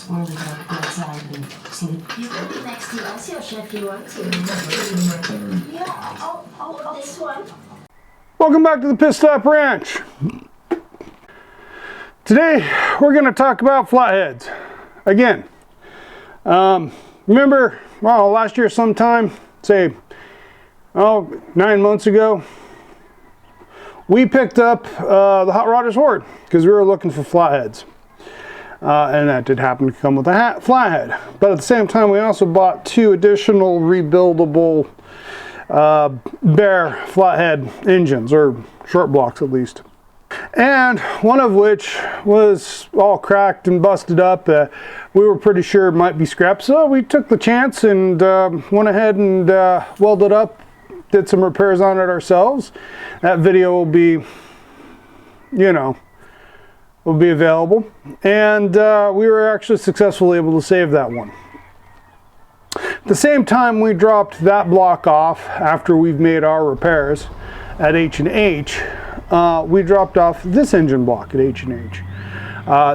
or we can go outside and sleep. You can be next to us, Yoshi, if you want to. Yeah, I'll this one. Welcome back to the Pit Stop Ranch. Today we're going to talk about flatheads again. Remember, well, last year sometime, say, 9 months ago, we picked up the Hot Rodders Horde because we were looking for flatheads. And that did happen to come with a flathead. But at the same time, we also bought 2 additional rebuildable bare flathead engines, or short blocks at least. And one of which was all cracked and busted up. We were pretty sure it might be scrapped, so we took the chance and went ahead and welded up, did some repairs on it ourselves. That video will be, will be available. And we were actually successfully able to save that one. At the same time we dropped that block off after we've made our repairs at H&H, we dropped off this engine block at H&H.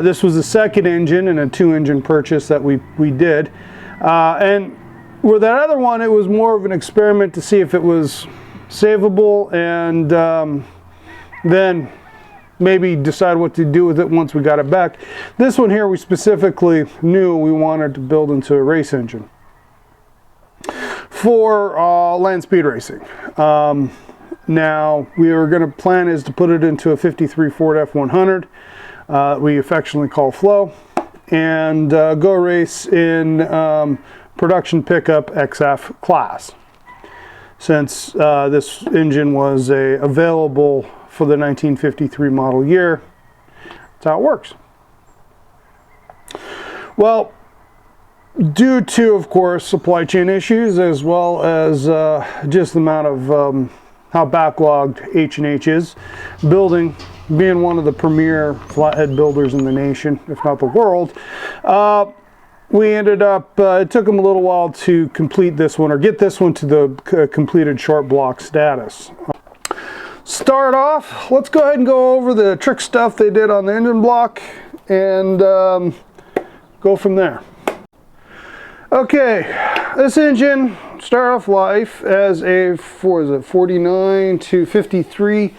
This was the second engine in a 2-engine purchase that we did. And with that other one, it was more of an experiment to see if it was savable, and then maybe decide what to do with it once we got it back. This one here, we specifically knew we wanted to build into a race engine for land speed racing. Now, we were going to plan is to put it into a 53 Ford F100, we affectionately call Flow, and go race in production pickup XF class, since this engine was available for the 1953 model year. That's how it works. Well, due to, of course, supply chain issues, as well as just the amount of how backlogged H&H is, being one of the premier flathead builders in the nation, if not the world, we ended up, it took them a little while to complete this one, or get this one to the completed short block status. Start off, let's go ahead and go over the trick stuff they did on the engine block and go from there. Okay, this engine started off life as a 49 to 53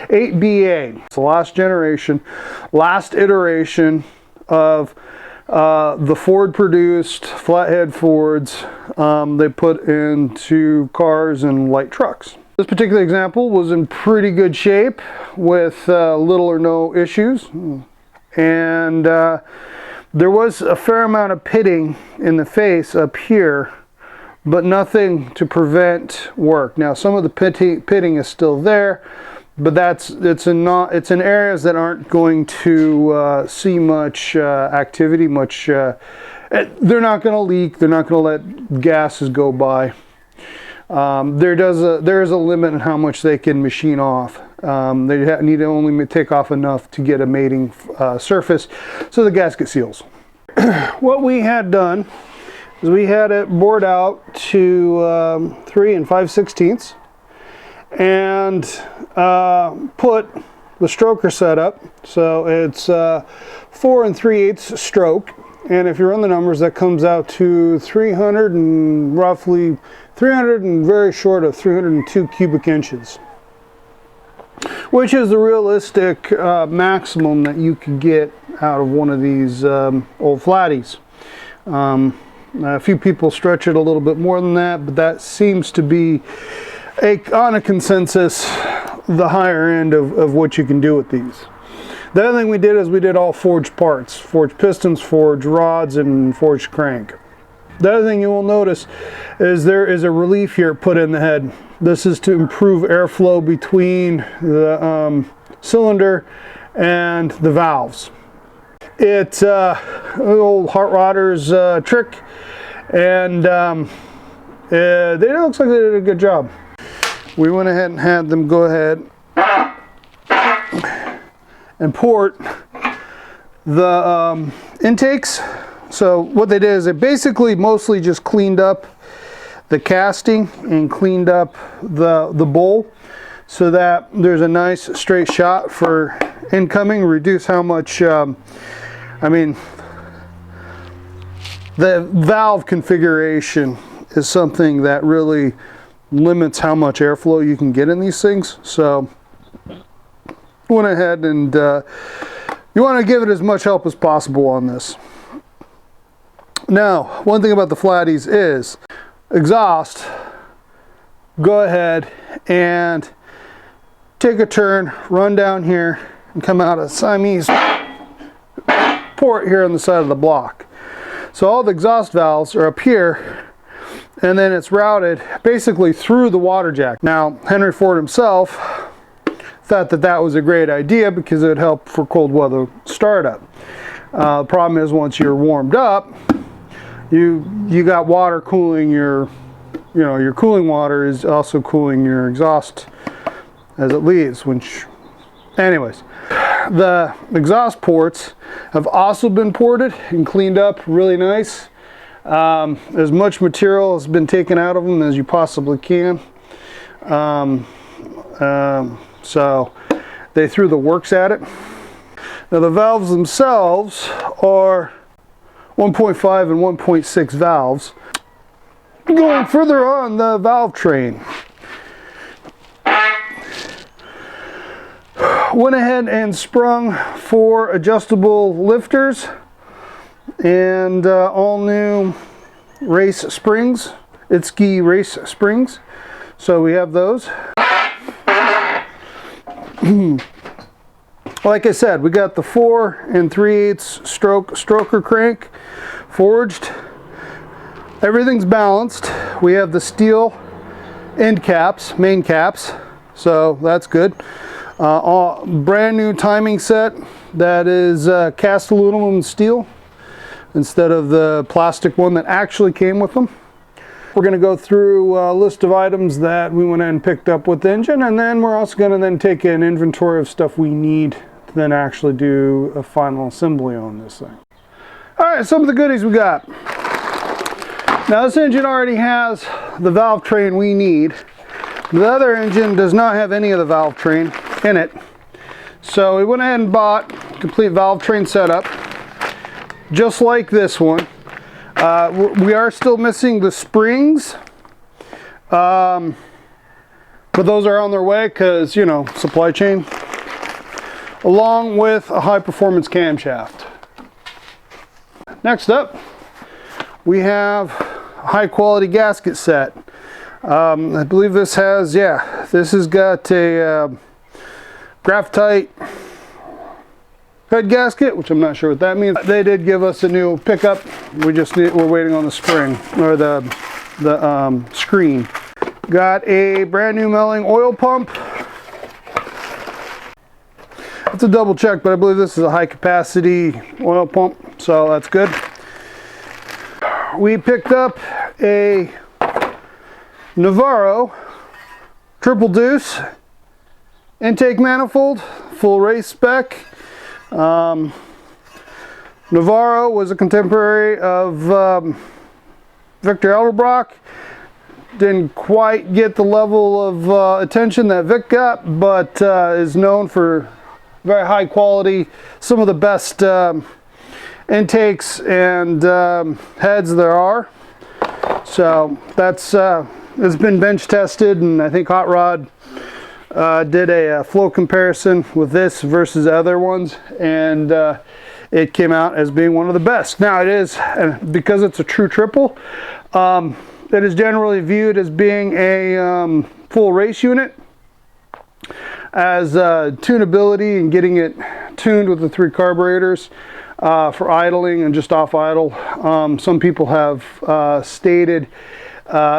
8BA. It's the last generation, last iteration of the Ford produced flathead Fords they put into cars and light trucks. This particular example was in pretty good shape with little or no issues, and there was a fair amount of pitting in the face up here, but nothing to prevent work. Now, some of the pitting is still there, but it's in areas that aren't going to see much activity, they're not going to leak, they're not going to let gases go by. There is a limit on how much they can machine off. They need to only take off enough to get a mating surface so the gasket seals. What we had done is we had it bored out to 3 5/16 and put the stroker setup, so it's 4 3/8 stroke, and if you run the numbers, that comes out to 300 and very short of 302 cubic inches, which is the realistic maximum that you could get out of one of these old flatties. A few people stretch it a little bit more than that, but that seems to be, on a consensus, the higher end of what you can do with these. The other thing we did is we did all forged parts, forged pistons, forged rods, and forged crank. The other thing you will notice is there is a relief here put in the head. This is to improve airflow between the cylinder and the valves. It's an old Hot Rodders trick, and it looks like they did a good job. We went ahead and had them go ahead and port the intakes. So what they did is they basically mostly just cleaned up the casting and cleaned up the bowl so that there's a nice straight shot for incoming, reduce how much, I mean, the valve configuration is something that really limits how much airflow you can get in these things. So went ahead and you want to give it as much help as possible on this. Now, one thing about the Flatties is exhaust, go ahead and take a turn, run down here and come out a Siamese port here on the side of the block. So all the exhaust valves are up here, and then it's routed basically through the water jack. Now, Henry Ford himself thought that that was a great idea because it would help for cold weather startup. The problem is once you're warmed up, you got water cooling your, your cooling water is also cooling your exhaust as it leaves. Anyways, the exhaust ports have also been ported and cleaned up really nice. As much material has been taken out of them as you possibly can. So they threw the works at it. Now the valves themselves are 1.5 and 1.6 valves. Going further on the valve train, went ahead and sprung 4 adjustable lifters and all new race springs, Itsuki race springs. So we have those. Like I said, we got the 4 3/8 stroker crank forged. Everything's balanced. We have the steel end caps, main caps, so that's good. Brand new timing set that is cast aluminum and steel instead of the plastic one that actually came with them. We're going to go through a list of items that we went and picked up with the engine, and then we're also going to then take an inventory of stuff we need to then actually do a final assembly on this thing. Alright, some of the goodies we got. Now this engine already has the valve train we need. The other engine does not have any of the valve train in it. So we went ahead and bought complete valve train setup, just like this one. We are still missing the springs, but those are on their way because, supply chain, along with a high performance camshaft. Next up, we have a high quality gasket set. I believe this has, this has got a graphite head gasket, which I'm not sure what that means. They did give us a new pickup. We're waiting on the spring or the screen. Got a brand new Melling oil pump. It's a double check, but I believe this is a high capacity oil pump, so that's good. We picked up a Navarro triple deuce intake manifold, full race spec. Navarro was a contemporary of Victor Elderbrock. Didn't quite get the level of attention that Vic got, but is known for very high quality, some of the best intakes and heads there are. So that's it's been bench tested, and I think Hot Rod did a flow comparison with this versus other ones, and it came out as being one of the best. Now it is, because it's a true triple, it is generally viewed as being a full race unit, as tunability and getting it tuned with the 3 carburetors for idling and just off idle. Some people have stated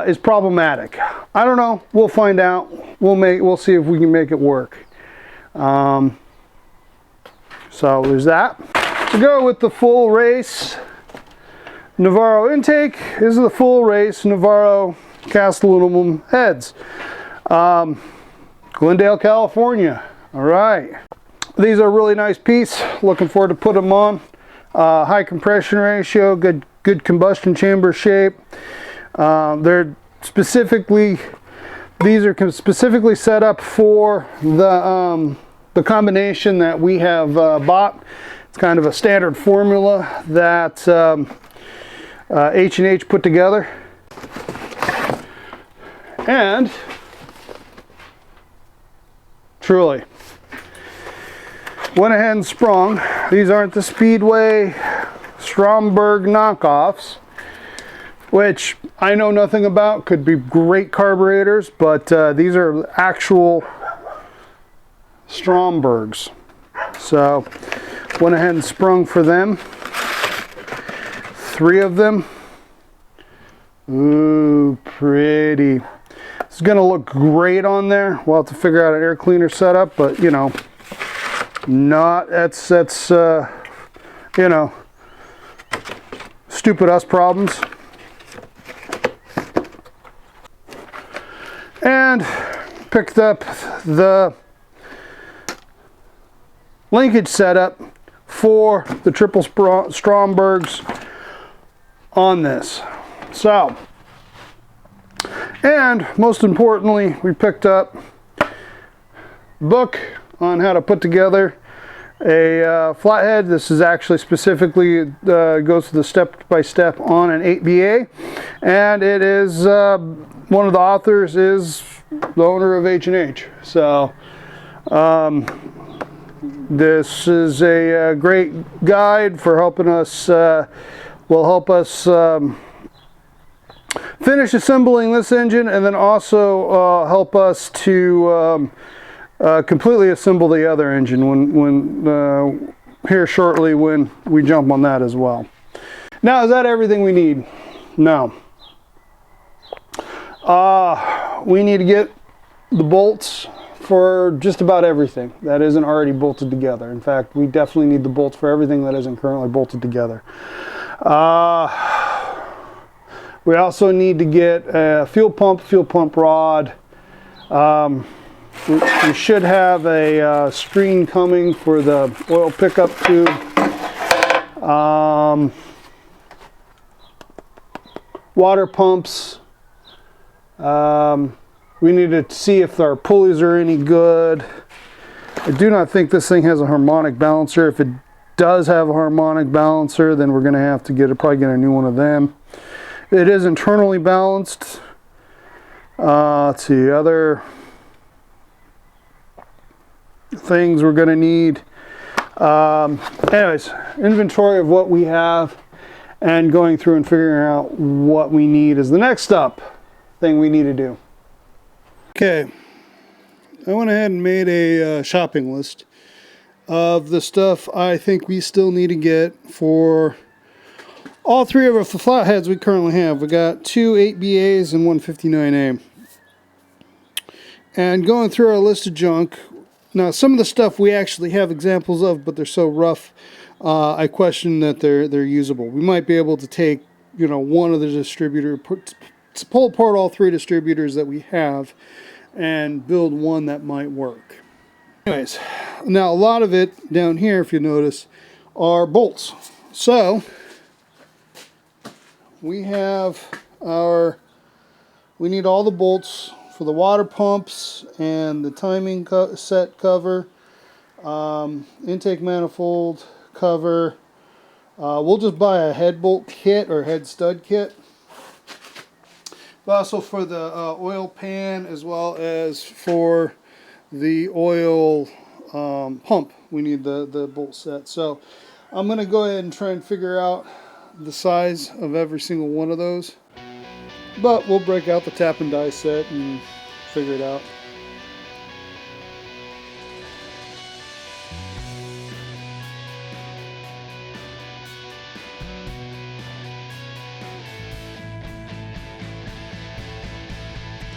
is problematic. I don't know. We'll find out. We'll see if we can make it work. So there's that. To go with the full race Navarro intake, this is the full race Navarro cast aluminum heads. Glendale, California. All right. These are a really nice piece. Looking forward to put them on. High compression ratio, good combustion chamber shape. They're specifically, these are specifically set up for the combination that we have bought. It's kind of a standard formula that H&H put together. And truly went ahead and sprung. These aren't the Speedway Stromberg knockoffs, which I know nothing about. Could be great carburetors, but these are actual Strombergs. So went ahead and sprung for them. 3 of them. Ooh, pretty. It's gonna look great on there. We'll have to figure out an air cleaner setup, but you know, that's you know, stupid us problems. And picked up the linkage setup for the triple Strombergs on this. So, and most importantly, we picked up a book on how to put together a flathead. This is actually specifically goes to the step-by-step on an 8BA, and it is one of the authors is the owner of H&H. So this is a great guide for helping us, will help us finish assembling this engine, and then also help us to completely assemble the other engine when here shortly when we jump on that as well. Now, is that everything we need? No. We need to get the bolts for just about everything that isn't already bolted together. In fact, we definitely need the bolts for everything that isn't currently bolted together. We also need to get a fuel pump rod. We should have a screen coming for the oil pickup tube. Water pumps. We need to see if our pulleys are any good. I do not think this thing has a harmonic balancer. If it does have a harmonic balancer, then we're going to have to probably get a new one of them. It is internally balanced. Let's see, other things we're going to need. Anyways, inventory of what we have and going through and figuring out what we need is the next thing we need to do. Okay, I went ahead and made a shopping list of the stuff I think we still need to get for all 3 of the flatheads we currently have. We got 2 8BAs and 1 59A. And going through our list of junk, now some of the stuff we actually have examples of, but they're so rough, I question that they're usable. We might be able to take, you know, one of the distributor, pull apart all 3 distributors that we have and build one that might work. Anyways, now a lot of it down here, if you notice, are bolts. So we have we need all the bolts for the water pumps and the timing set cover, intake manifold cover. We'll just buy a head bolt kit or head stud kit. But also for the oil pan, as well as for the oil pump, we need the bolt set. So I'm going to go ahead and try and figure out the size of every single one of those, but we'll break out the tap and die set and figure it out.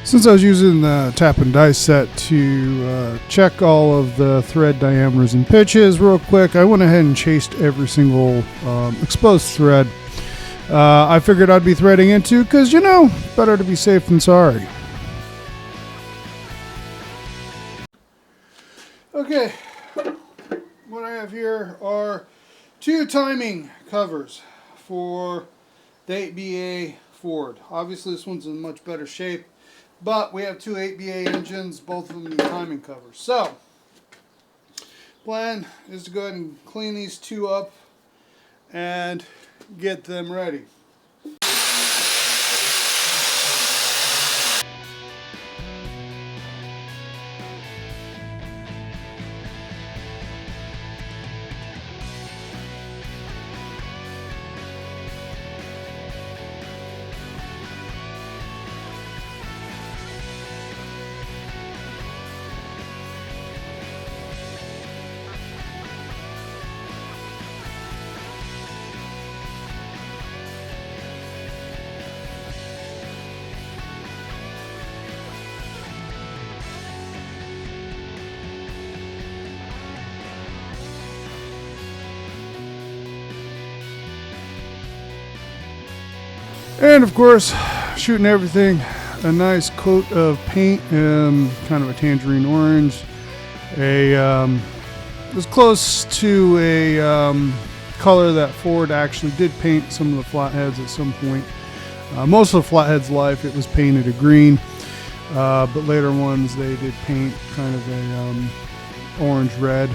Since I was using the tap and die set to check all of the thread diameters and pitches real quick, I went ahead and chased every single exposed thread I figured I'd be threading into, because, you know, better to be safe than sorry. Okay, what I have here are 2 timing covers for the 8BA Ford. Obviously this one's in much better shape, but we have 2 8BA engines, both of them need timing covers. So, plan is to go ahead and clean these 2 up and get them ready. And of course, shooting everything a nice coat of paint, kind of a tangerine orange, as close to a color that Ford actually did paint some of the Flatheads at some point. Most of the Flatheads' life it was painted a green, but later ones they did paint kind of a orange red.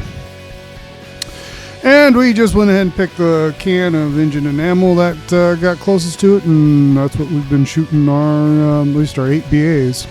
And we just went ahead and picked the can of engine enamel that got closest to it, and that's what we've been shooting our at least our 8 BAs.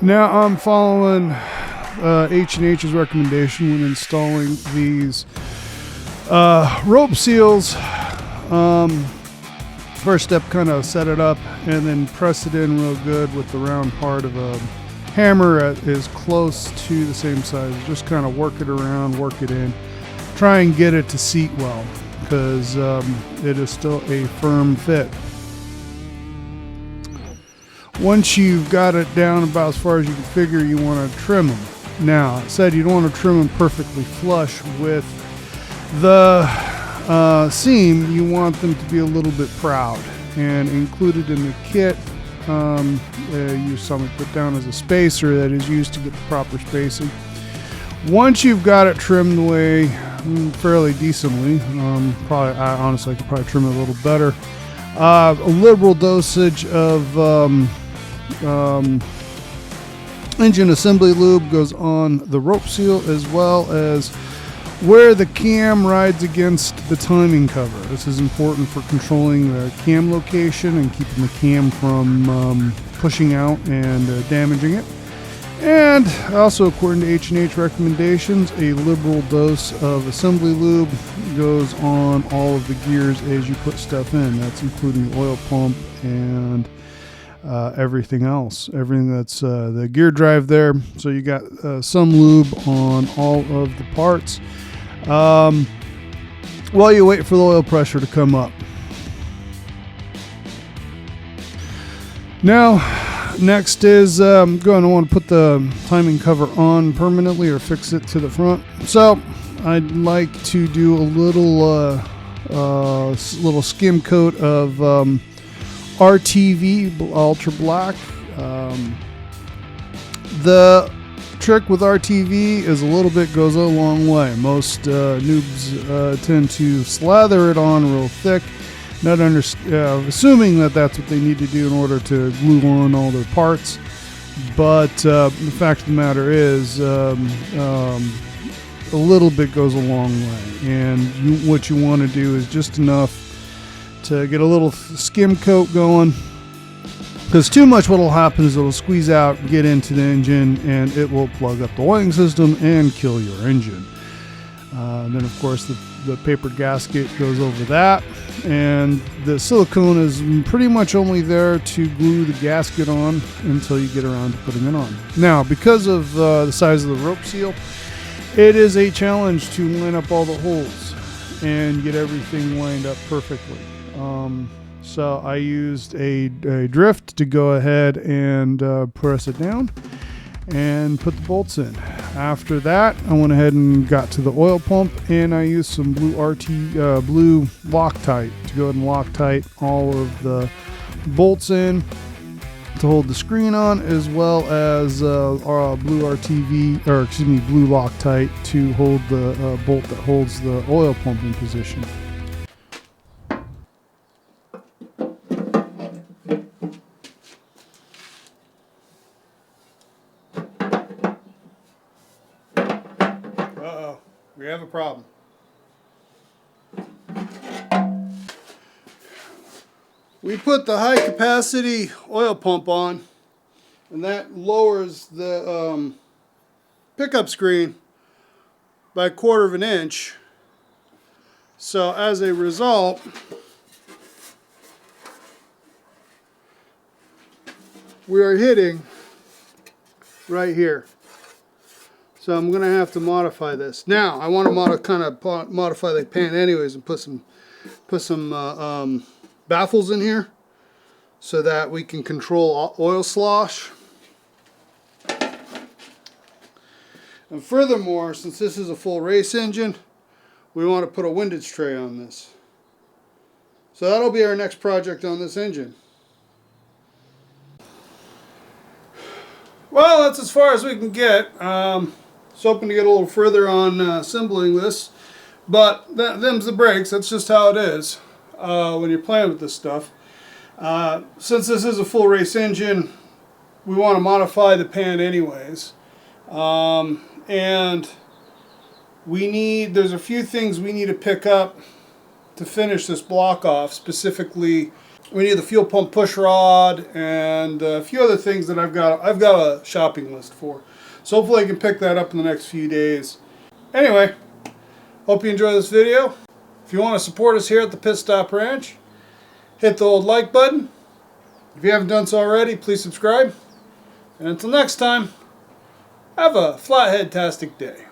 Now I'm following H&H's recommendation when installing these rope seals. First step, kind of set it up and then press it in real good with the round part of a hammer is close to the same size. Just kind of work it around, work it in. Try and get it to seat well, because it is still a firm fit. Once you've got it down about as far as you can figure, you want to trim them. Now, I said you don't want to trim them perfectly flush with the seam. You want them to be a little bit proud. And included in the kit, you saw me put down as a spacer that is used to get the proper spacing. Once you've got it trimmed away fairly decently, honestly I could probably trim it a little better. A liberal dosage of engine assembly lube goes on the rope seal, as well as where the cam rides against the timing cover. This is important for controlling the cam location and keeping the cam from pushing out and damaging it. And also, according to H&H recommendations, a liberal dose of assembly lube goes on all of the gears as you put stuff in. That's including the oil pump and everything else. Everything that's the gear drive there. So you got some lube on all of the parts while you wait for the oil pressure to come up. Now, next is I'm going to want to put the timing cover on permanently or fix it to the front. So I'd like to do a little skim coat of RTV Ultra Black. The trick with RTV is a little bit goes a long way. Most noobs tend to slather it on real thick, not assuming that that's what they need to do in order to glue on all their parts. But the fact of the matter is, a little bit goes a long way. And what you want to do is just enough to get a little skim coat going. Because too much, what will happen is it'll squeeze out, get into the engine, and it will plug up the oiling system and kill your engine. Then, of course, the paper gasket goes over that, and the silicone is pretty much only there to glue the gasket on until you get around to putting it on. Now, because of the size of the rope seal, it is a challenge to line up all the holes and get everything lined up perfectly. So I used a drift to go ahead and press it down and put the bolts in. After that, I went ahead and got to the oil pump, and I used some blue blue Loctite to go ahead and Loctite all of the bolts in to hold the screen on, as well as our blue blue Loctite to hold the bolt that holds the oil pump in position. We have a problem. We put the high capacity oil pump on, and that lowers the pickup screen by 1/4 of an inch. So as a result, we are hitting right here. So I'm going to have to modify this. Now, I want to kind of modify the pan anyways and put some baffles in here so that we can control oil slosh. And furthermore, since this is a full race engine, we want to put a windage tray on this. So that'll be our next project on this engine. Well, that's as far as we can get. Was hoping to get a little further on assembling this, but them's the breaks. That's just how it is when you're playing with this stuff. Since this is a full race engine, we want to modify the pan anyways, and there's a few things we need to pick up to finish this block off. Specifically, we need the fuel pump push rod and a few other things that I've got a shopping list for. So hopefully I can pick that up in the next few days. Anyway, hope you enjoy this video. If you want to support us here at the Pit Stop Ranch, hit the old like button. If you haven't done so already, please subscribe. And until next time, have a Flathead-tastic day.